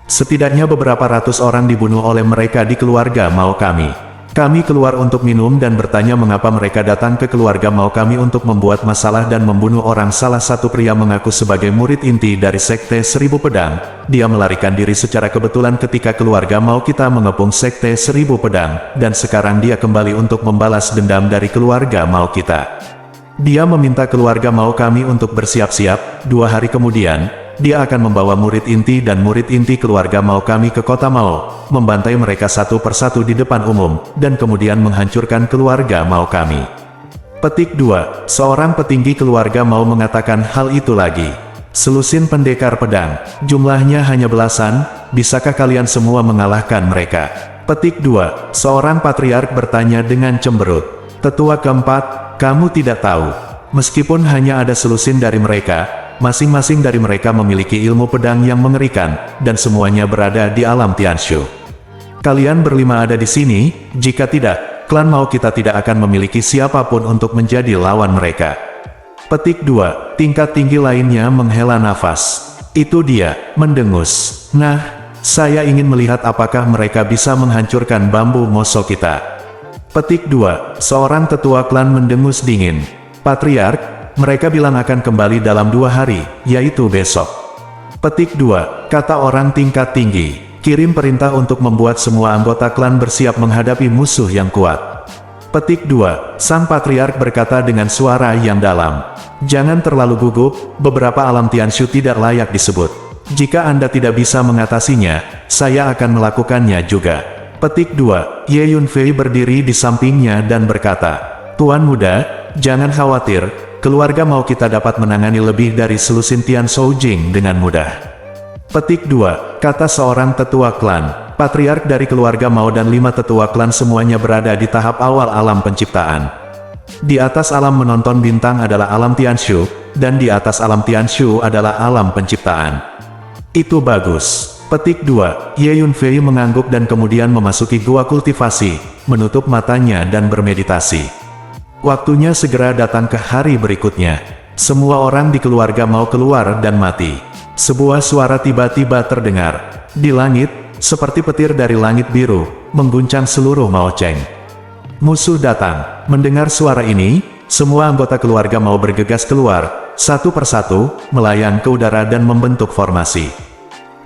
Setidaknya beberapa ratus orang dibunuh oleh mereka di keluarga Mao kami. Kami keluar untuk minum dan bertanya mengapa mereka datang ke keluarga Mao kami untuk membuat masalah dan membunuh orang. Salah satu pria mengaku sebagai murid inti dari Sekte Seribu Pedang. Dia melarikan diri secara kebetulan ketika keluarga Mao kita mengepung Sekte Seribu Pedang, dan sekarang dia kembali untuk membalas dendam dari keluarga Mao kita. Dia meminta keluarga Mao kami untuk bersiap-siap. 2 hari kemudian, dia akan membawa murid inti dan murid inti keluarga Mao kami ke kota Mao, membantai mereka satu persatu di depan umum, dan kemudian menghancurkan keluarga Mao kami. Petik 2. Seorang petinggi keluarga Mao mengatakan hal itu lagi. Selusin pendekar pedang, jumlahnya hanya belasan, bisakah kalian semua mengalahkan mereka? Petik 2. Seorang patriark bertanya dengan cemberut. Tetua keempat, kamu tidak tahu. Meskipun hanya ada selusin dari mereka, masing-masing dari mereka memiliki ilmu pedang yang mengerikan, dan semuanya berada di alam Tianshu. Kalian berlima ada di sini, jika tidak, klan Mao kita tidak akan memiliki siapapun untuk menjadi lawan mereka. Petik 2. Tingkat tinggi lainnya menghela nafas. Itu dia, mendengus. Nah, saya ingin melihat apakah mereka bisa menghancurkan bambu moso kita. Petik 2. Seorang tetua klan mendengus dingin. Patriark, mereka bilang akan kembali dalam 2 hari, yaitu besok. Petik 2. Kata orang tingkat tinggi. Kirim perintah untuk membuat semua anggota klan bersiap menghadapi musuh yang kuat. Petik 2. Sang Patriark berkata dengan suara yang dalam. Jangan terlalu gugup, beberapa alam Tianshu tidak layak disebut. Jika Anda tidak bisa mengatasinya, saya akan melakukannya juga. Petik 2. Ye Yunfei berdiri di sampingnya dan berkata, Tuan muda, jangan khawatir, keluarga mau kita dapat menangani lebih dari selusin Tian Shoujing dengan mudah. Petik 2. Kata seorang tetua klan. Patriark dari keluarga Mao dan 5 tetua klan semuanya berada di tahap awal alam penciptaan. Di atas alam menonton bintang adalah alam Tianshu, dan di atas alam Tianshu adalah alam penciptaan. Itu bagus. Petik 2. Ye Yunfei mengangguk dan kemudian memasuki gua kultivasi, menutup matanya dan bermeditasi. Waktunya segera datang ke hari berikutnya. Semua orang di keluarga Mao keluar dan mati. Sebuah suara tiba-tiba terdengar. Di langit, seperti petir dari langit biru, mengguncang seluruh Mao Cheng. Musuh datang. Mendengar suara ini, semua anggota keluarga Mao bergegas keluar, satu persatu, melayang ke udara dan membentuk formasi.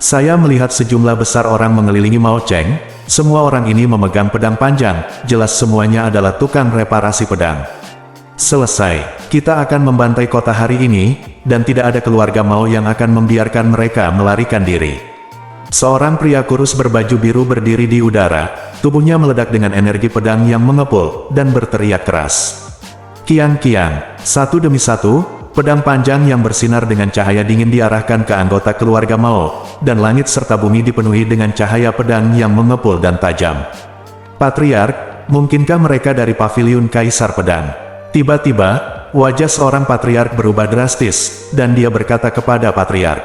Saya melihat sejumlah besar orang mengelilingi Mao Cheng. Semua orang ini memegang pedang panjang, jelas semuanya adalah tukang reparasi pedang. Selesai, kita akan membantai kota hari ini, dan tidak ada keluarga Mao yang akan membiarkan mereka melarikan diri. Seorang pria kurus berbaju biru berdiri di udara, tubuhnya meledak dengan energi pedang yang mengepul, dan berteriak keras. Kiang-kiang, satu demi satu, pedang panjang yang bersinar dengan cahaya dingin diarahkan ke anggota keluarga Mao, dan langit serta bumi dipenuhi dengan cahaya pedang yang mengepul dan tajam. Patriark, mungkinkah mereka dari paviliun Kaisar Pedang? Tiba-tiba, wajah seorang patriark berubah drastis, dan dia berkata kepada patriark,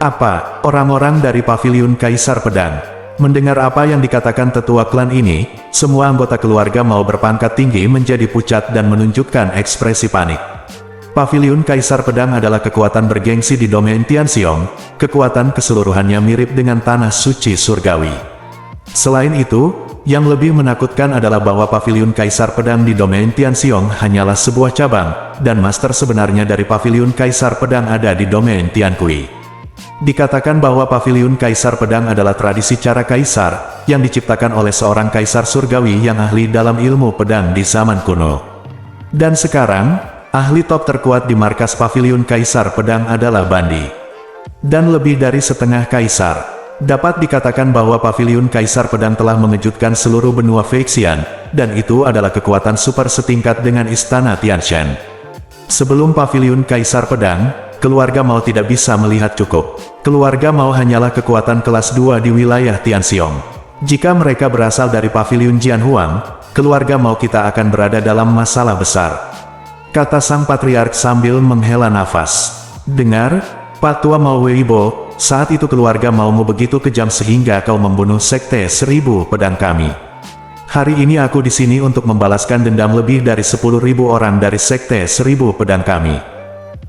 Apa, orang-orang dari paviliun Kaisar Pedang? Mendengar apa yang dikatakan tetua klan ini, semua anggota keluarga Mao berpangkat tinggi menjadi pucat dan menunjukkan ekspresi panik. Paviliun Kaisar Pedang adalah kekuatan bergengsi di domain Tianxiong, kekuatan keseluruhannya mirip dengan tanah suci surgawi. Selain itu, yang lebih menakutkan adalah bahwa paviliun Kaisar Pedang di domain Tianxiong hanyalah sebuah cabang, dan master sebenarnya dari paviliun Kaisar Pedang ada di domain Tiankui. Dikatakan bahwa paviliun Kaisar Pedang adalah tradisi cara kaisar, yang diciptakan oleh seorang kaisar surgawi yang ahli dalam ilmu pedang di zaman kuno. Dan sekarang, ahli top terkuat di markas paviliun Kaisar Pedang adalah Bandi. Dan lebih dari setengah kaisar. Dapat dikatakan bahwa paviliun Kaisar Pedang telah mengejutkan seluruh benua Feixian, dan itu adalah kekuatan super setingkat dengan istana Tianshan. Sebelum paviliun Kaisar Pedang, keluarga Mao tidak bisa melihat cukup. Keluarga Mao hanyalah kekuatan kelas 2 di wilayah Tianxiong. Jika mereka berasal dari paviliun Jianhuang, keluarga Mao kita akan berada dalam masalah besar. Kata sang patriark sambil menghela nafas. Dengar, Pak Tua Mao Weibo, saat itu keluarga Maumu begitu kejam sehingga kau membunuh sekte 1000 pedang kami. Hari ini aku di sini untuk membalaskan dendam lebih dari 10.000 orang dari sekte 1000 pedang kami.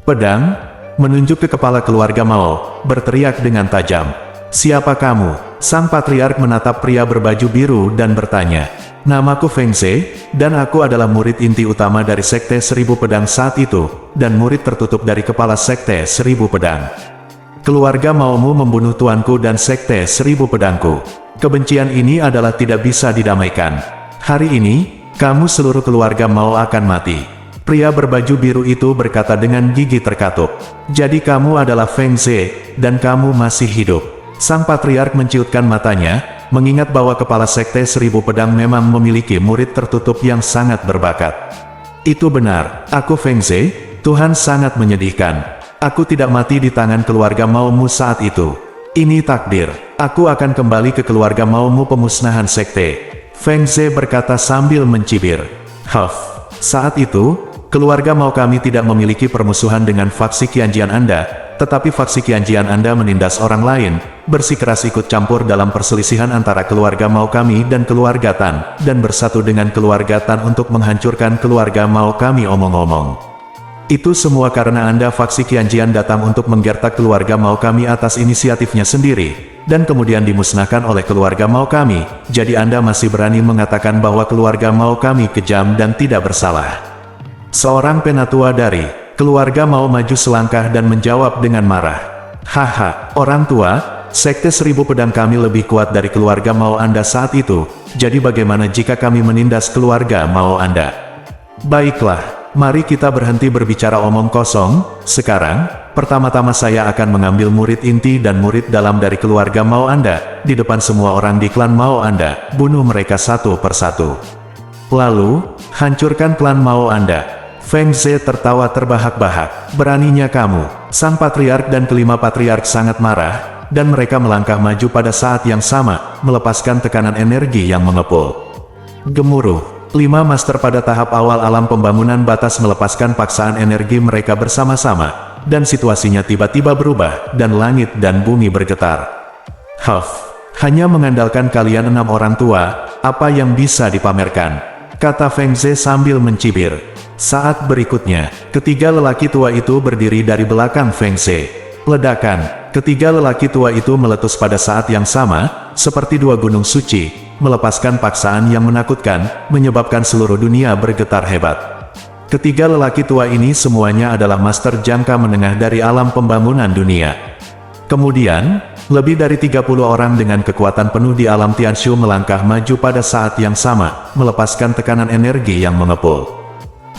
Pedang, menunjuk ke kepala keluarga Mao, berteriak dengan tajam. Siapa kamu? Sang patriark menatap pria berbaju biru dan bertanya. Namaku Feng Ze, dan aku adalah murid inti utama dari sekte 1000 pedang saat itu, dan murid tertutup dari kepala sekte 1000 pedang. Keluarga Maumu membunuh tuanku dan sekte 1000 pedangku. Kebencian ini adalah tidak bisa didamaikan. Hari ini, kamu seluruh keluarga Mao akan mati. Pria berbaju biru itu berkata dengan gigi terkatup. Jadi kamu adalah Feng Ze, dan kamu masih hidup. Sang patriark menciutkan matanya, mengingat bahwa kepala sekte 1000 pedang memang memiliki murid tertutup yang sangat berbakat. Itu benar, aku Feng Ze, Tuhan sangat menyedihkan. Aku tidak mati di tangan keluarga Maumu saat itu. Ini takdir. Aku akan kembali ke keluarga Maumu pemusnahan sekte. Feng Ze berkata sambil mencibir. Huff. Saat itu, keluarga Mao kami tidak memiliki permusuhan dengan faksi Qianjian Anda, tetapi faksi Qianjian Anda menindas orang lain, bersikeras ikut campur dalam perselisihan antara keluarga Mao kami dan keluarga Tan, dan bersatu dengan keluarga Tan untuk menghancurkan keluarga Mao kami. Omong-omong, itu semua karena Anda faksi Qianjian datang untuk menggertak keluarga Mao kami atas inisiatifnya sendiri, dan kemudian dimusnahkan oleh keluarga Mao kami, jadi Anda masih berani mengatakan bahwa keluarga Mao kami kejam dan tidak bersalah. Seorang penatua dari keluarga Mao maju selangkah dan menjawab dengan marah. Haha, orang tua, Sekte Seribu Pedang kami lebih kuat dari keluarga Mao Anda saat itu, jadi bagaimana jika kami menindas keluarga Mao Anda? Baiklah. Mari kita berhenti berbicara omong kosong. Sekarang, pertama-tama saya akan mengambil murid inti dan murid dalam dari keluarga Mao Anda, di depan semua orang di klan Mao Anda, bunuh mereka satu persatu. Lalu, hancurkan klan Mao Anda. Feng Ze tertawa terbahak-bahak. Beraninya kamu. Sang patriark dan kelima patriark sangat marah, dan mereka melangkah maju pada saat yang sama, melepaskan tekanan energi yang mengepul. Gemuruh. 5 master pada tahap awal alam pembangunan batas melepaskan paksaan energi mereka bersama-sama, dan situasinya tiba-tiba berubah, dan langit dan bumi bergetar. Hanya mengandalkan kalian 6 orang tua, apa yang bisa dipamerkan? Kata Feng Ze sambil mencibir. Saat berikutnya, ketiga lelaki tua itu berdiri dari belakang Feng Ze. Ledakan, ketiga lelaki tua itu meletus pada saat yang sama, seperti dua gunung suci, melepaskan paksaan yang menakutkan, menyebabkan seluruh dunia bergetar hebat. Ketiga lelaki tua ini semuanya adalah master jangka menengah dari alam pembangunan dunia. Kemudian, lebih dari 30 orang dengan kekuatan penuh di alam Tianshu melangkah maju pada saat yang sama, melepaskan tekanan energi yang mengepul.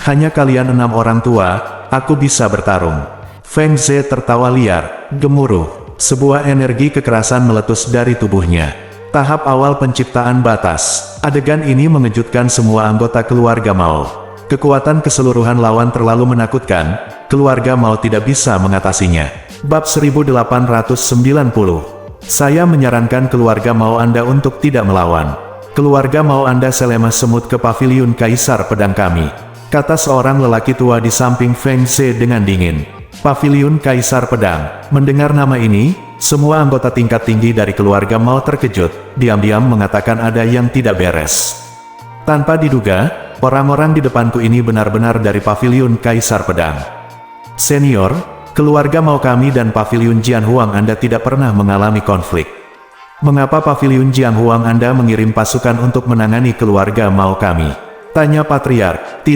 Hanya kalian 6 orang tua, aku bisa bertarung. Feng Ze tertawa liar, gemuruh. Sebuah energi kekerasan meletus dari tubuhnya. Tahap awal penciptaan batas. Adegan ini mengejutkan semua anggota keluarga Mao. Kekuatan keseluruhan lawan terlalu menakutkan, keluarga Mao tidak bisa mengatasinya. Bab 1890. Saya menyarankan keluarga Mao Anda untuk tidak melawan. Keluarga Mao Anda selemah semut ke paviliun Kaisar Pedang kami, kata seorang lelaki tua di samping Feng Ze dengan dingin. Paviliun Kaisar Pedang. Mendengar nama ini, semua anggota tingkat tinggi dari keluarga Mao terkejut, diam-diam mengatakan ada yang tidak beres. Tanpa diduga, orang-orang di depanku ini benar-benar dari Paviliun Kaisar Pedang. Senior, keluarga Mao kami dan Paviliun Jianhuang Anda tidak pernah mengalami konflik. Mengapa Paviliun Jianhuang Anda mengirim pasukan untuk menangani keluarga Mao kami? Tanya Patriark.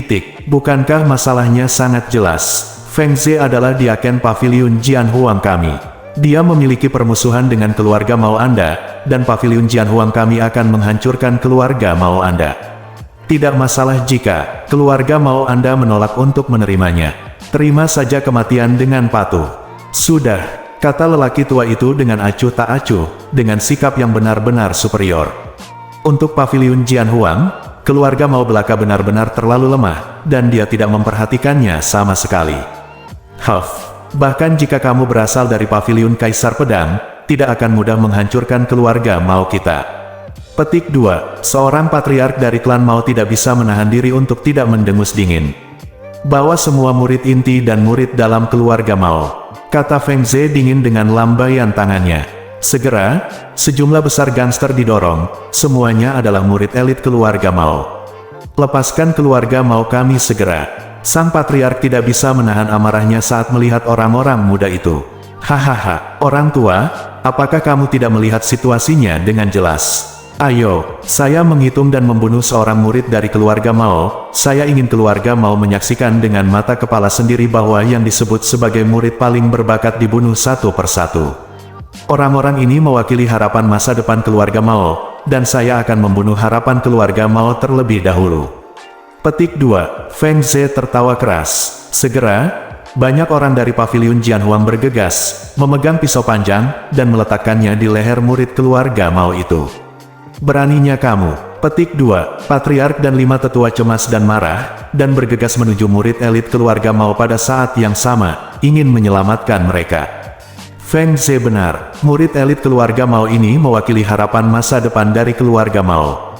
Bukankah masalahnya sangat jelas? Feng Ze adalah diaken Paviliun Jianhuang kami. Dia memiliki permusuhan dengan keluarga Mao Anda, dan Paviliun Jianhuang kami akan menghancurkan keluarga Mao Anda. Tidak masalah jika keluarga Mao Anda menolak untuk menerimanya. Terima saja kematian dengan patuh. Sudah, kata lelaki tua itu dengan acuh tak acuh, dengan sikap yang benar-benar superior. Untuk Paviliun Jianhuang, keluarga Mao belaka benar-benar terlalu lemah, dan dia tidak memperhatikannya sama sekali. Bahkan jika kamu berasal dari Paviliun Kaisar Pedang, tidak akan mudah menghancurkan keluarga Mao kita. Petik 2. Seorang patriark dari klan Mao tidak bisa menahan diri untuk tidak mendengus dingin. Bawa semua murid inti dan murid dalam keluarga Mao, kata Feng Ze dingin dengan lambaian tangannya. Segera, sejumlah besar gangster didorong, semuanya adalah murid elit keluarga Mao. Lepaskan keluarga Mao kami segera. Sang patriark tidak bisa menahan amarahnya saat melihat orang-orang muda itu. Hahaha, orang tua, apakah kamu tidak melihat situasinya dengan jelas? Ayo, saya menghitung dan membunuh seorang murid dari keluarga Mao. Saya ingin keluarga Mao menyaksikan dengan mata kepala sendiri bahwa yang disebut sebagai murid paling berbakat dibunuh satu persatu. Orang-orang ini mewakili harapan masa depan keluarga Mao, dan saya akan membunuh harapan keluarga Mao terlebih dahulu. Petik 2. Feng Ze tertawa keras. Segera, banyak orang dari Paviliun Jianhuang bergegas, memegang pisau panjang, dan meletakkannya di leher murid keluarga Mao itu. Beraninya kamu. Petik 2. Patriark dan 5 tetua cemas dan marah, dan bergegas menuju murid elit keluarga Mao pada saat yang sama, ingin menyelamatkan mereka. Feng Ze benar, murid elit keluarga Mao ini mewakili harapan masa depan dari keluarga Mao.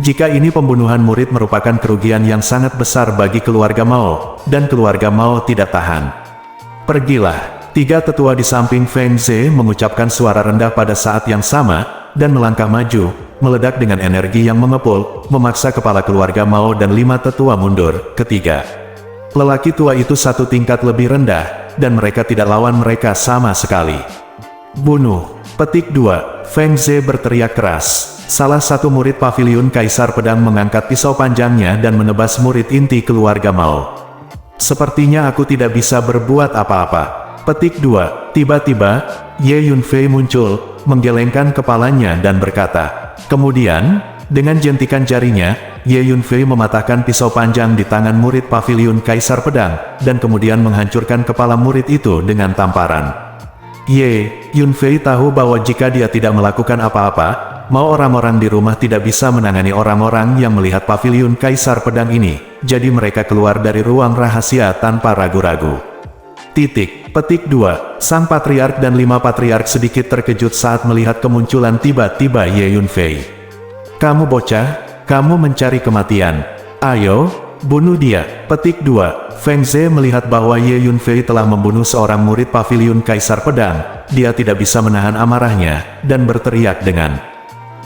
Jika ini pembunuhan murid merupakan kerugian yang sangat besar bagi keluarga Mao, dan keluarga Mao tidak tahan. Pergilah. Tiga tetua di samping Feng Ze mengucapkan suara rendah pada saat yang sama, dan melangkah maju, meledak dengan energi yang mengepul, memaksa kepala keluarga Mao dan 5 tetua mundur. Ketiga, lelaki tua itu satu tingkat lebih rendah, dan mereka tidak lawan mereka sama sekali. Bunuh. Petik 2. Feng Ze berteriak keras. Salah satu murid paviliun Kaisar Pedang mengangkat pisau panjangnya dan menebas murid inti keluarga Mao. Sepertinya aku tidak bisa berbuat apa-apa. Petik 2. Tiba-tiba, Ye Yunfei muncul, menggelengkan kepalanya dan berkata. Kemudian, dengan jentikan jarinya, Ye Yunfei mematahkan pisau panjang di tangan murid paviliun Kaisar Pedang, dan kemudian menghancurkan kepala murid itu dengan tamparan. Ye Yunfei tahu bahwa jika dia tidak melakukan apa-apa, mau orang-orang di rumah tidak bisa menangani orang-orang yang melihat paviliun Kaisar Pedang ini, jadi mereka keluar dari ruang rahasia tanpa ragu-ragu. Petik 2. Sang Patriark dan 5 Patriark sedikit terkejut saat melihat kemunculan tiba-tiba Ye Yunfei. Kamu bocah, kamu mencari kematian. Ayo, bunuh dia. Petik 2. Feng Ze melihat bahwa Ye Yunfei telah membunuh seorang murid paviliun Kaisar Pedang. Dia tidak bisa menahan amarahnya, dan berteriak dengan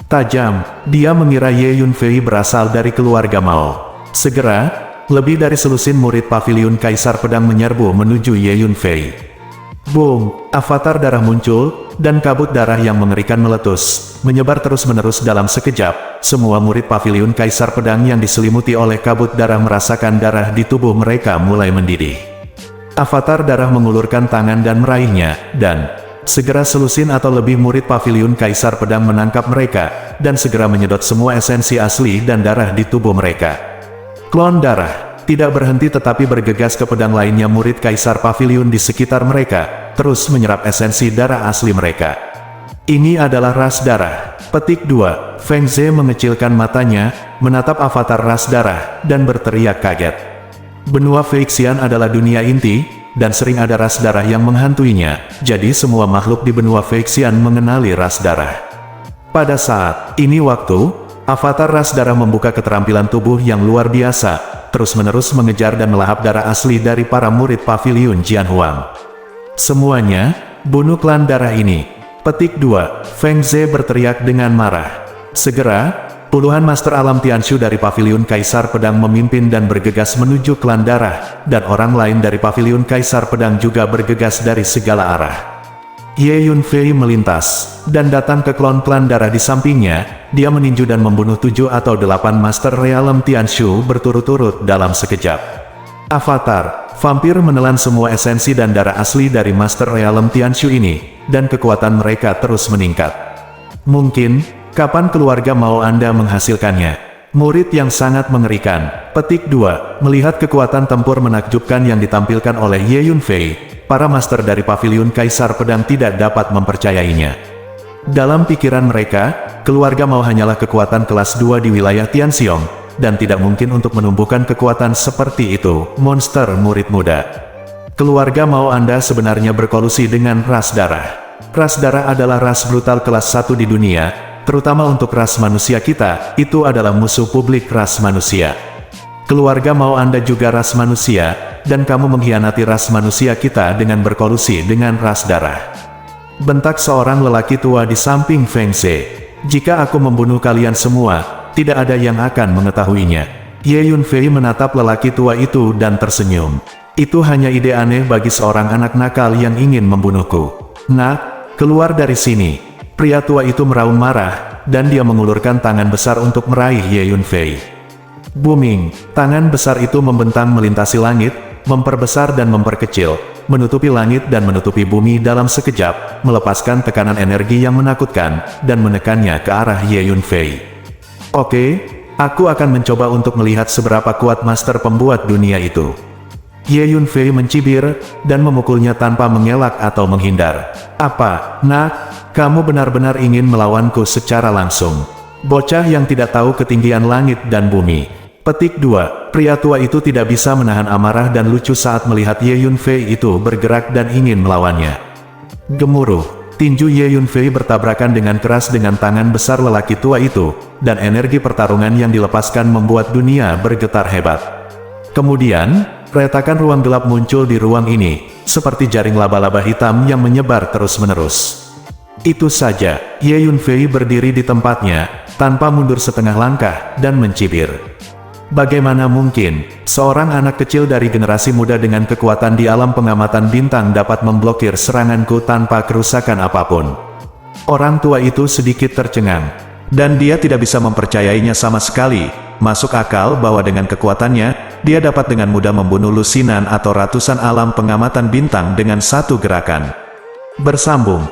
tajam. Dia mengira Ye Yunfei berasal dari keluarga Mao. Segera, lebih dari selusin murid paviliun Kaisar Pedang menyerbu menuju Ye Yunfei. Boom! Avatar darah muncul, dan kabut darah yang mengerikan meletus, menyebar terus-menerus dalam sekejap. Semua murid paviliun Kaisar Pedang yang diselimuti oleh kabut darah merasakan darah di tubuh mereka mulai mendidih. Avatar darah mengulurkan tangan dan meraihnya, dan segera selusin atau lebih murid paviliun Kaisar Pedang menangkap mereka, dan segera menyedot semua esensi asli dan darah di tubuh mereka. Klon darah tidak berhenti tetapi bergegas ke pedang lainnya murid Kaisar Paviliun di sekitar mereka, terus menyerap esensi darah asli mereka. Ini adalah ras darah. Petik 2. Feng Ze mengecilkan matanya, menatap avatar ras darah, dan berteriak kaget. Benua Feixian adalah dunia inti, dan sering ada ras darah yang menghantuinya, jadi semua makhluk di benua Feixian mengenali ras darah. Pada saat ini avatar ras darah membuka keterampilan tubuh yang luar biasa, terus-menerus mengejar dan melahap darah asli dari para murid paviliun Jianhuang. Semuanya, bunuh klan darah ini. Petik 2. Feng Ze berteriak dengan marah. Segera, puluhan Master Alam Tianshu dari paviliun Kaisar Pedang memimpin dan bergegas menuju klan darah, dan orang lain dari paviliun Kaisar Pedang juga bergegas dari segala arah. Ye Yunfei melintas, dan datang ke klan darah di sampingnya. Dia meninju dan membunuh 7 atau 8 Master Realm Tianshu berturut-turut dalam sekejap. Avatar, vampir menelan semua esensi dan darah asli dari Master Realm Tianshu ini, dan kekuatan mereka terus meningkat. Mungkin, kapan keluarga Mao Anda menghasilkannya? Murid yang sangat mengerikan. Petik 2. Melihat kekuatan tempur menakjubkan yang ditampilkan oleh Ye Yunfei, para master dari paviliun Kaisar Pedang tidak dapat mempercayainya. Dalam pikiran mereka, keluarga Mao hanyalah kekuatan kelas 2 di wilayah Tianxiong, dan tidak mungkin untuk menumbuhkan kekuatan seperti itu, monster murid muda. Keluarga Mao Anda sebenarnya berkolusi dengan ras darah. Ras darah adalah ras brutal kelas 1 di dunia, terutama untuk ras manusia kita, itu adalah musuh publik ras manusia. Keluarga Mao Anda juga ras manusia, dan kamu mengkhianati ras manusia kita dengan berkolusi dengan ras darah. Bentak seorang lelaki tua di samping Feng Ze. Jika aku membunuh kalian semua, tidak ada yang akan mengetahuinya. Ye Yunfei menatap lelaki tua itu dan tersenyum. Itu hanya ide aneh bagi seorang anak nakal yang ingin membunuhku. Nak, keluar dari sini. Pria tua itu meraung marah, dan dia mengulurkan tangan besar untuk meraih Ye Yunfei. Booming, tangan besar itu membentang melintasi langit, memperbesar dan memperkecil, menutupi langit dan menutupi bumi dalam sekejap, melepaskan tekanan energi yang menakutkan, dan menekannya ke arah Ye Yunfei. Oke, aku akan mencoba untuk melihat seberapa kuat master pembuat dunia itu. Ye Yunfei mencibir, dan memukulnya tanpa mengelak atau menghindar. Apa, nak? Kamu benar-benar ingin melawanku secara langsung. Bocah yang tidak tahu ketinggian langit dan bumi. Petik 2. Pria tua itu tidak bisa menahan amarah dan lucu saat melihat Ye Yunfei itu bergerak dan ingin melawannya. Gemuruh. tinju Ye Yunfei bertabrakan dengan keras dengan tangan besar lelaki tua itu, dan energi pertarungan yang dilepaskan membuat dunia bergetar hebat. Kemudian, retakan ruang gelap muncul di ruang ini, seperti jaring laba-laba hitam yang menyebar terus-menerus. Itu saja, Ye Yunfei berdiri di tempatnya, tanpa mundur setengah langkah, dan mencibir. Bagaimana mungkin, seorang anak kecil dari generasi muda dengan kekuatan di alam pengamatan bintang dapat memblokir seranganku tanpa kerusakan apapun? Orang tua itu sedikit tercengang, dan dia tidak bisa mempercayainya sama sekali. Masuk akal bahwa dengan kekuatannya, dia dapat dengan mudah membunuh lusinan atau ratusan alam pengamatan bintang dengan satu gerakan. Bersambung,